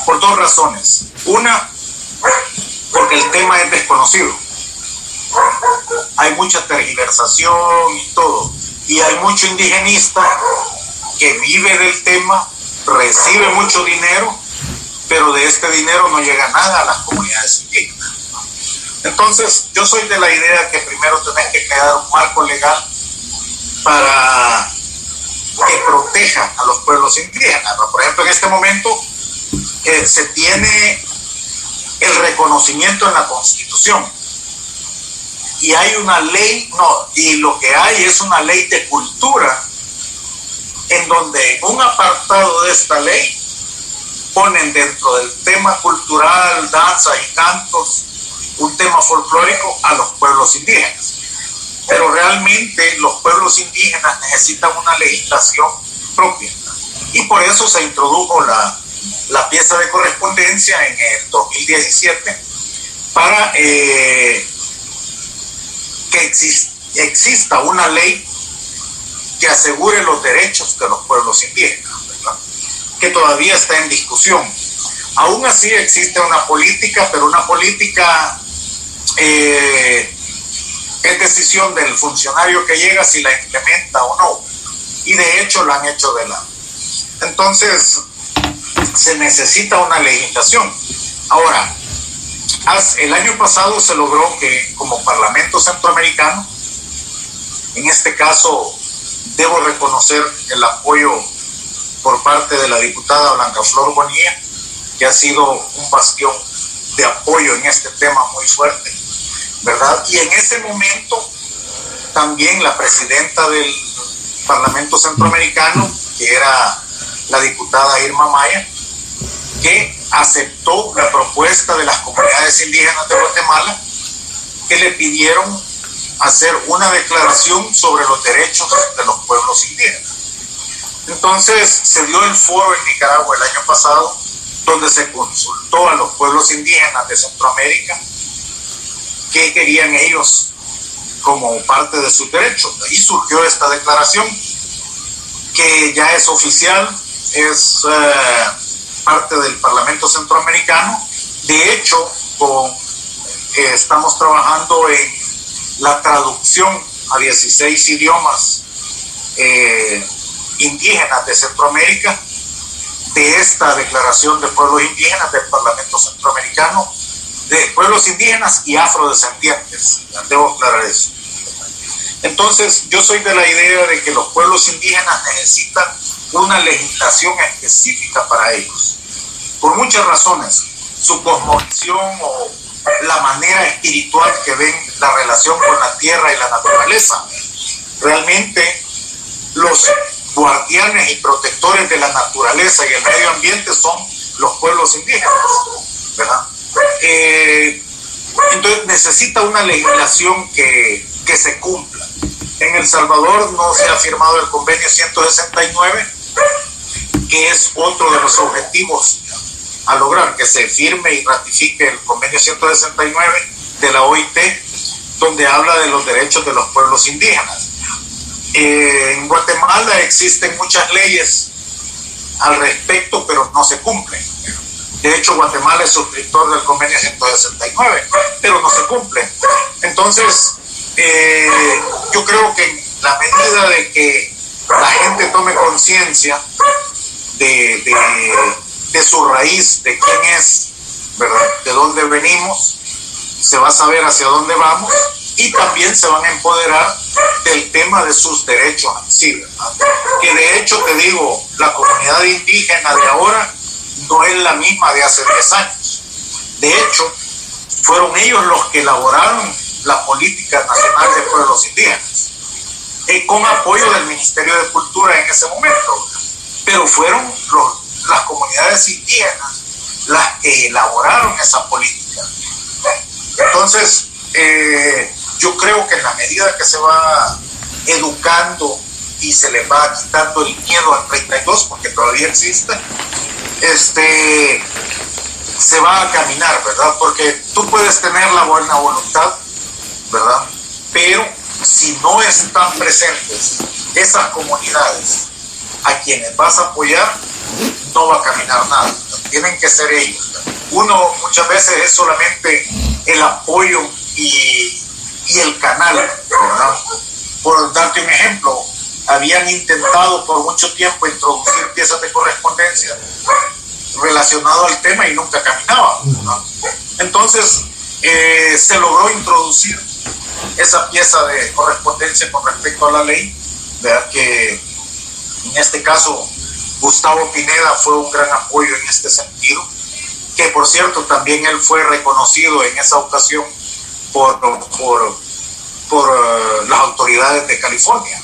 por dos razones. Una, porque el tema es desconocido. Hay mucha tergiversación y todo. Y hay mucho indigenista que vive del tema, recibe mucho dinero, pero de este dinero no llega nada a las comunidades indígenas. Entonces, yo soy de la idea que primero tenés que crear un marco legal para que proteja a los pueblos indígenas. Por ejemplo, en este momento se tiene el reconocimiento en la Constitución y hay una ley, y lo que hay es una ley de cultura en donde un apartado de esta ley ponen dentro del tema cultural, danza y cantos, un tema folclórico a los pueblos indígenas. Pero realmente los pueblos indígenas necesitan una legislación propia. Y por eso se introdujo la pieza de correspondencia en el 2017 para que exista una ley que asegure los derechos de los pueblos indígenas, ¿verdad? Que todavía está en discusión. Aún así existe una política, pero una política es decisión del funcionario que llega si la implementa o no. Y de hecho la han hecho de lado. Entonces, se necesita una legislación. Ahora, el año pasado se logró que como Parlamento Centroamericano, en este caso debo reconocer el apoyo por parte de la diputada Blanca Flor Bonilla, que ha sido un bastión de apoyo en este tema muy fuerte, ¿verdad? Y en ese momento también la presidenta del Parlamento Centroamericano, que era la diputada Irma Maya, que aceptó la propuesta de las comunidades indígenas de Guatemala, que le pidieron hacer una declaración sobre los derechos de los pueblos indígenas. Entonces se dio el foro en Nicaragua el año pasado, donde se consultó a los pueblos indígenas de Centroamérica qué querían ellos como parte de sus derechos. Y surgió esta declaración que ya es oficial, es parte del Parlamento Centroamericano. De hecho, estamos trabajando en la traducción a 16 idiomas indígenas de Centroamérica de esta declaración de pueblos indígenas del Parlamento Centroamericano, de pueblos indígenas y afrodescendientes. Debo aclarar eso. Entonces, yo soy de la idea de que los pueblos indígenas necesitan una legislación específica para ellos, por muchas razones. Su cosmovisión o la manera espiritual que ven la relación con la tierra y la naturaleza. Realmente los guardianes y protectores de la naturaleza y el medio ambiente son los pueblos indígenas, ¿verdad? Entonces necesita una legislación que se cumpla. En El Salvador no se ha firmado el convenio 169, que es otro de los objetivos a lograr, que se firme y ratifique el convenio 169 de la OIT, donde habla de los derechos de los pueblos indígenas. En Guatemala existen muchas leyes al respecto, pero no se cumplen. De hecho, Guatemala es suscriptor del convenio 169, pero no se cumple. Entonces, yo creo que en la medida de que la gente tome conciencia de su raíz, de quién es, ¿verdad?, de dónde venimos, se va a saber hacia dónde vamos, y también se van a empoderar del tema de sus derechos en sí, ¿verdad? Que de hecho, te digo, la comunidad indígena de ahora no es la misma de hace 10 años. De hecho, fueron ellos los que elaboraron la política nacional de pueblos indígenas, con apoyo del Ministerio de Cultura en ese momento, pero fueron las comunidades indígenas las que elaboraron esa política. Entonces, yo creo que en la medida que se va educando y se le va quitando el miedo al 32, porque todavía existe, se va a caminar, ¿verdad? Porque tú puedes tener la buena voluntad, ¿verdad? Pero si no están presentes esas comunidades a quienes vas a apoyar, no va a caminar nada, ¿verdad? Tienen que ser ellos, ¿verdad? Uno muchas veces es solamente el apoyo y el canal, ¿verdad? Por darte un ejemplo, habían intentado por mucho tiempo introducir piezas de correspondencia relacionado al tema y nunca caminaban, ¿no? Entonces se logró introducir esa pieza de correspondencia con respecto a la ley, ¿verdad? Que en este caso Gustavo Pineda fue un gran apoyo en este sentido, que por cierto también él fue reconocido en esa ocasión por las autoridades de California.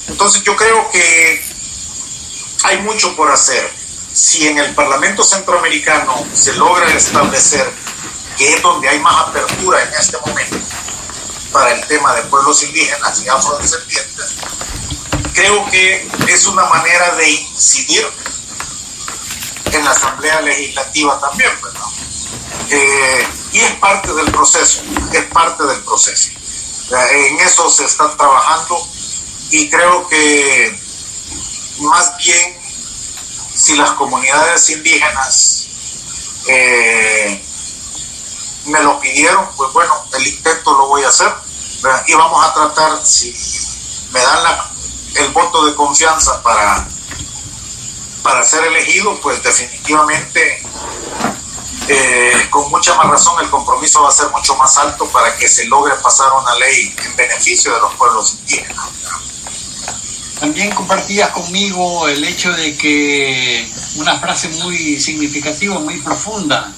Entonces yo creo que hay mucho por hacer. Si en el Parlamento Centroamericano se logra establecer, que es donde hay más apertura en este momento para el tema de pueblos indígenas y afrodescendientes, creo que es una manera de incidir en la Asamblea Legislativa también, ¿verdad? Y es parte del proceso, En eso se está trabajando, y creo que más bien si las comunidades indígenas me lo pidieron, pues bueno, el intento lo voy a hacer, ¿verdad? Y vamos a tratar, si me dan el voto de confianza para ser elegido, pues definitivamente con mucha más razón el compromiso va a ser mucho más alto para que se logre pasar una ley en beneficio de los pueblos indígenas. También compartías conmigo el hecho de que una frase muy significativa, muy profunda,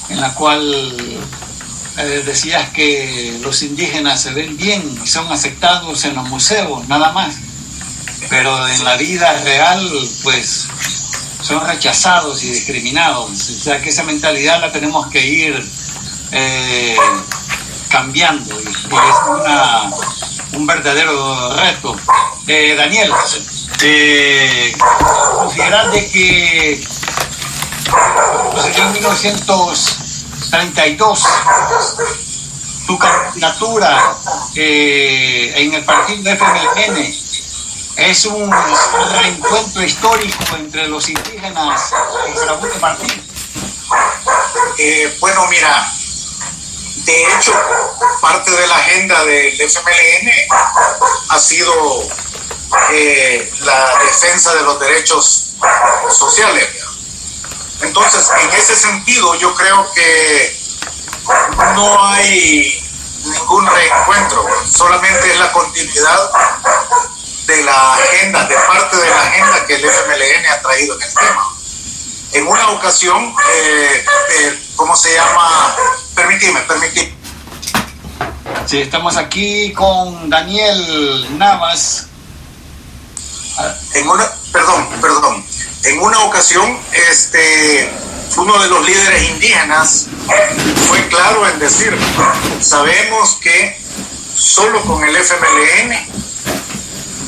en la cual decías que los indígenas se ven bien y son aceptados en los museos, nada más, pero en la vida real, pues, son rechazados y discriminados. O sea que esa mentalidad la tenemos que ir cambiando, y es un verdadero reto. Daniel, considerar de que en 1932 tu candidatura en el partido FMLN es un reencuentro histórico entre los indígenas y Farabundo Martín. Bueno, mira, de hecho, parte de la agenda del FMLN ha sido la defensa de los derechos sociales. Entonces, en ese sentido, yo creo que no hay ningún reencuentro, solamente es la continuidad de la agenda, de parte de la agenda que el FMLN ha traído en el tema. En una ocasión, ¿cómo se llama? Permitime. Sí, estamos aquí con Daniel Navas. Perdón. En una ocasión, uno de los líderes indígenas fue claro en decir, sabemos que solo con el FMLN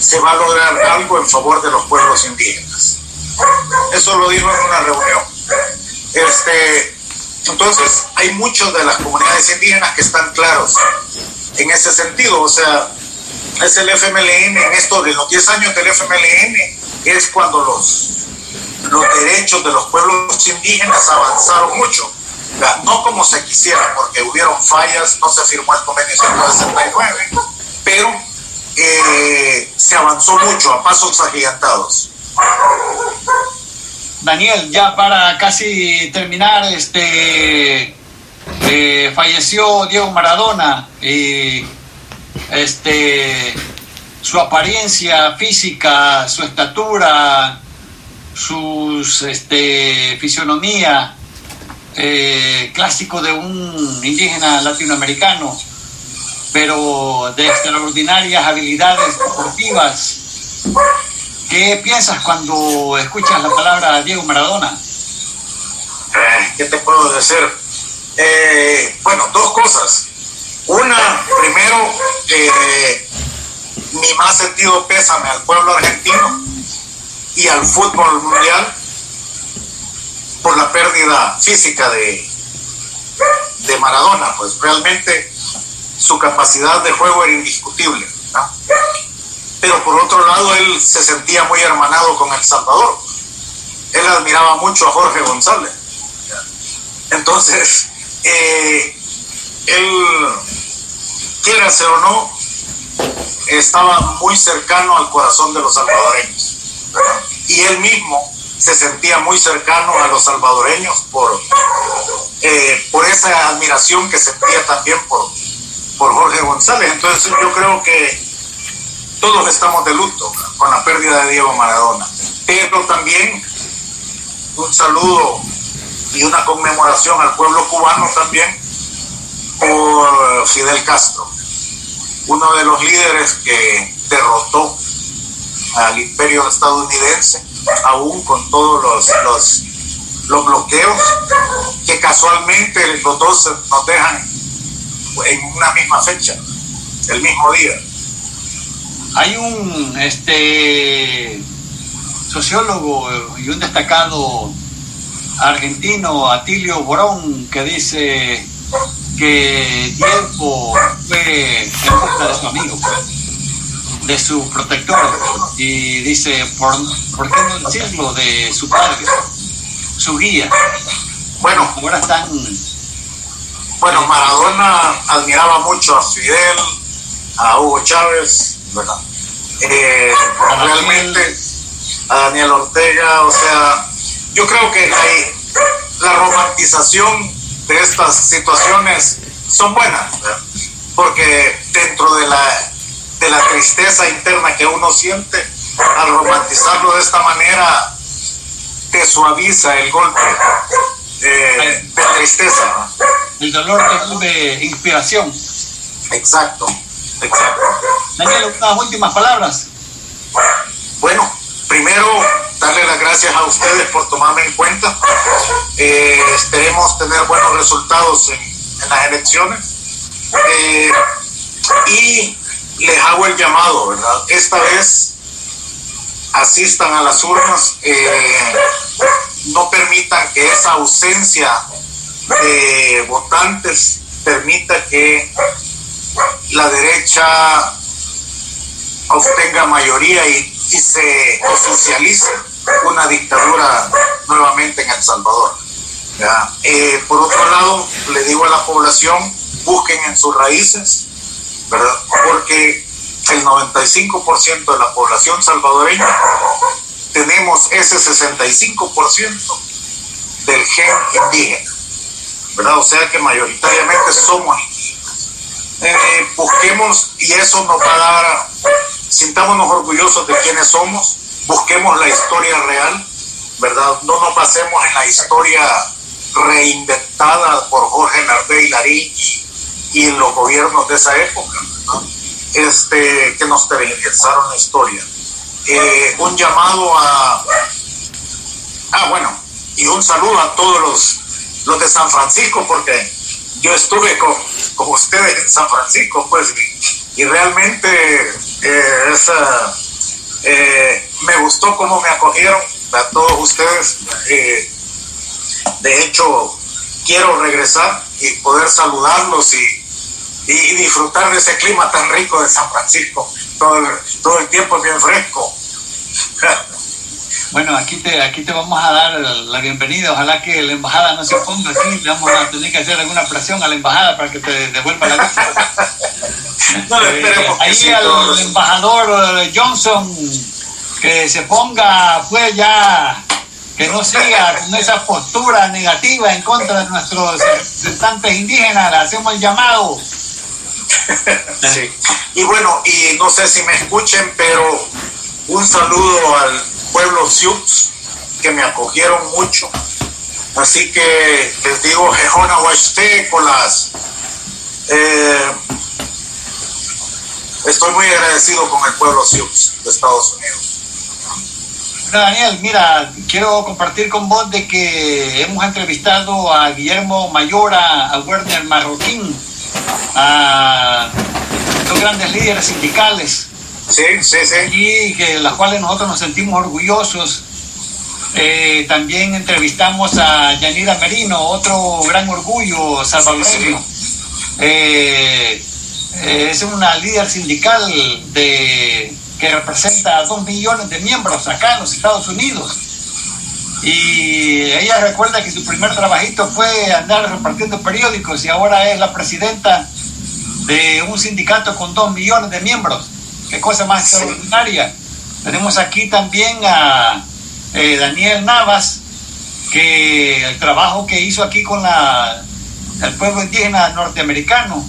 se va a lograr algo en favor de los pueblos indígenas. Eso lo dijo en una reunión. Entonces, hay muchas de las comunidades indígenas que están claros en ese sentido. O sea, es el FMLN, de los 10 años del FMLN, es cuando los derechos de los pueblos indígenas avanzaron mucho. No como se quisiera, porque hubieron fallas, no se firmó el convenio 169, pero se avanzó mucho a pasos agigantados. Daniel, ya para casi terminar, falleció Diego Maradona y su apariencia física, su estatura, su fisionomía, clásico de un indígena latinoamericano, pero de extraordinarias habilidades deportivas. ¿Qué piensas cuando escuchas la palabra Diego Maradona? ¿Qué te puedo decir? Bueno, dos cosas. Una, primero, mi más sentido pésame al pueblo argentino y al fútbol mundial por la pérdida física de Maradona. Pues realmente su capacidad de juego era indiscutible, ¿no? Pero por otro lado, él se sentía muy hermanado con El Salvador. Él admiraba mucho a Jorge González. Entonces, él, quieras o no, estaba muy cercano al corazón de los salvadoreños, ¿verdad? Y él mismo se sentía muy cercano a los salvadoreños por esa admiración que sentía también por Jorge González. Entonces yo creo que todos estamos de luto con la pérdida de Diego Maradona, pero también un saludo y una conmemoración al pueblo cubano también por Fidel Castro, uno de los líderes que derrotó al imperio estadounidense, aún con todos los bloqueos, que casualmente los dos nos dejan en una misma fecha, el mismo día. Hay un sociólogo y un destacado argentino, Atilio Borón, que dice que Diego fue en busca de su amigo, de su protector, y dice, ¿por qué no decirlo de su padre, su guía? Bueno, ahora están... Bueno, Maradona admiraba mucho a Fidel, a Hugo Chávez, ¿verdad? Realmente a Daniel Ortega. O sea, yo creo que la romantización de estas situaciones son buenas, ¿verdad? Porque dentro de la tristeza interna que uno siente, al romantizarlo de esta manera, te suaviza el golpe de tristeza, ¿no? El dolor te vuelve inspiración. Exacto. Daniel, unas últimas palabras. Bueno, primero, darle las gracias a ustedes por tomarme en cuenta. Esperemos tener buenos resultados en las elecciones. Y les hago el llamado, ¿verdad? Esta vez asistan a las urnas, no permitan que esa ausencia de votantes permita que la derecha obtenga mayoría y se oficialice una dictadura nuevamente en El Salvador, ¿ya? Por otro lado, le digo a la población, busquen en sus raíces, ¿verdad? Porque el 95% de la población salvadoreña tenemos ese 65% del gen indígena, ¿verdad? O sea que mayoritariamente somos indígenas. Busquemos, y eso nos va a dar, sintámonos orgullosos de quienes somos, busquemos la historia real, ¿verdad? No nos basemos en la historia reinventada por Jorge Narvé y Larín y en los gobiernos de esa época, ¿no? Que nos tergiversaron la historia. Un llamado bueno, y un saludo a todos los de San Francisco, porque yo estuve con ustedes en San Francisco, pues, y realmente me gustó cómo me acogieron a todos ustedes. De hecho, quiero regresar y poder saludarlos y disfrutar de ese clima tan rico de San Francisco. Todo el tiempo es bien fresco. Bueno, aquí te vamos a dar la bienvenida. Ojalá que la embajada no se oponga aquí. Le vamos a tener que hacer alguna presión a la embajada para que te devuelva la visa. No, esperemos que ahí sí, al embajador Johnson, que se ponga, pues ya, que no siga con esa postura negativa en contra de nuestros representantes indígenas. Le hacemos el llamado. Sí. Y bueno, y no sé si me escuchen, pero un saludo al pueblo Sioux, que me acogieron mucho. Así que les digo, Jejona Huaste, Colas. Estoy muy agradecido con el pueblo Sioux de Estados Unidos. Bueno, Daniel, mira, quiero compartir con vos de que hemos entrevistado a Guillermo Mayora, a Werner Marroquín, a dos grandes líderes sindicales. Sí. Y que las cuales nosotros nos sentimos orgullosos. También entrevistamos a Yanira Merino, otro gran orgullo salvadoreño. Es una líder sindical que representa a 2 millones de miembros acá en los Estados Unidos. Y ella recuerda que su primer trabajito fue andar repartiendo periódicos y ahora es la presidenta de un sindicato con 2 millones de miembros. Qué cosa más extraordinaria. Tenemos aquí también a Daniel Navas, que el trabajo que hizo aquí con el pueblo indígena norteamericano,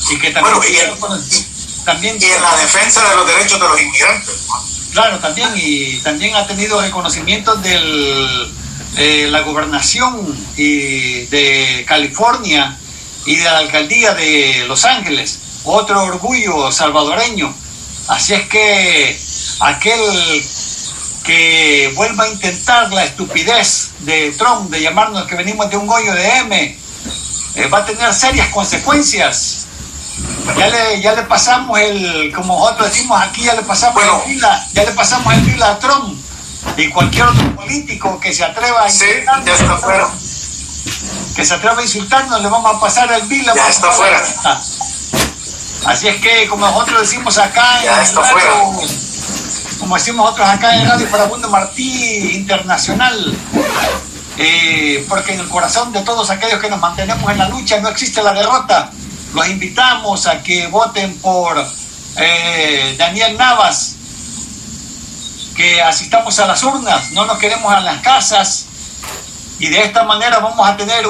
y que también, y en la defensa de los derechos de los inmigrantes, ¿no? Claro, también ha tenido reconocimientos de la gobernación y de California y de la alcaldía de Los Ángeles. Otro orgullo salvadoreño. Así es que aquel que vuelva a intentar la estupidez de Trump de llamarnos que venimos de un hoyo de M, va a tener serias consecuencias. Ya le pasamos como nosotros decimos aquí, ya le pasamos el fila a Trump, y cualquier otro político que se atreva a insultarnos, ya está fuera. Que se atreva a insultarnos, le vamos a pasar el fila. Ya está fuera. Así es que, como nosotros decimos acá en Radio, como decimos nosotros acá en Radio Farabundo Martí Internacional, porque en el corazón de todos aquellos que nos mantenemos en la lucha no existe la derrota. Los invitamos a que voten por Daniel Navas, que asistamos a las urnas, no nos queremos en las casas, y de esta manera vamos a tener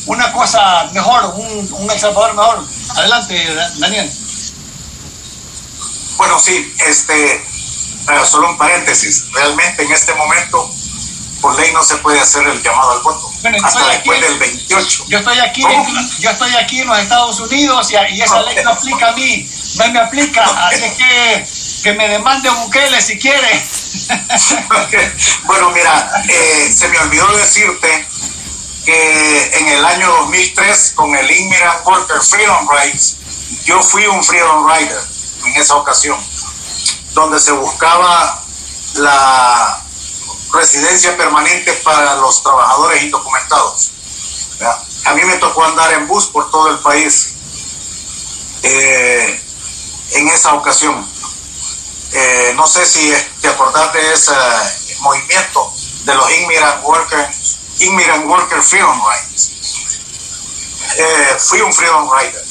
una cosa mejor, un El Salvador mejor. Adelante, Daniel. Bueno, sí, solo un paréntesis. Realmente en este momento, por ley, no se puede hacer el llamado al voto. Bueno, hasta después del 28. Yo estoy aquí en los Estados Unidos y esa ley no aplica a mí, no me aplica. Así es que me demande Bukele si quiere. Bueno, mira, se me olvidó decirte que en el año 2003, con el Immigrant Worker Freedom Rights, yo fui un Freedom Rider en esa ocasión, donde se buscaba la residencia permanente para los trabajadores indocumentados. A mí me tocó andar en bus por todo el país en esa ocasión. No sé si te acordás de ese movimiento de los Immigrant Worker Freedom Rights. Fui un Freedom Rider.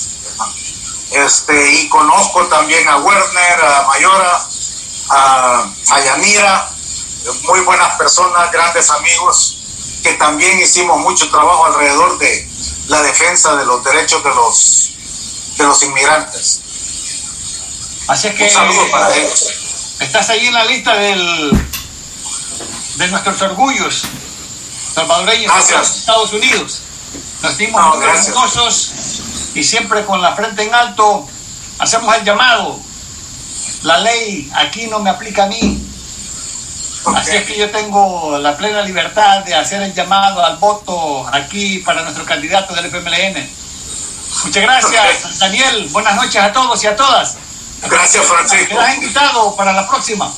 Y conozco también a Werner, a Mayora, a Yanira, muy buenas personas, grandes amigos, que también hicimos mucho trabajo alrededor de la defensa de los derechos de los inmigrantes. Así es que un saludo para ellos. Estás ahí en la lista de nuestros orgullos salvadoreños en los Estados Unidos. Nos sentimos muy orgullosos y siempre con la frente en alto hacemos el llamado. La ley aquí no me aplica a mí. Así es que yo tengo la plena libertad de hacer el llamado al voto aquí para nuestro candidato del FMLN. Muchas gracias, Daniel. Buenas noches a todos y a todas. Gracias, Francisco. Quedas invitado para la próxima.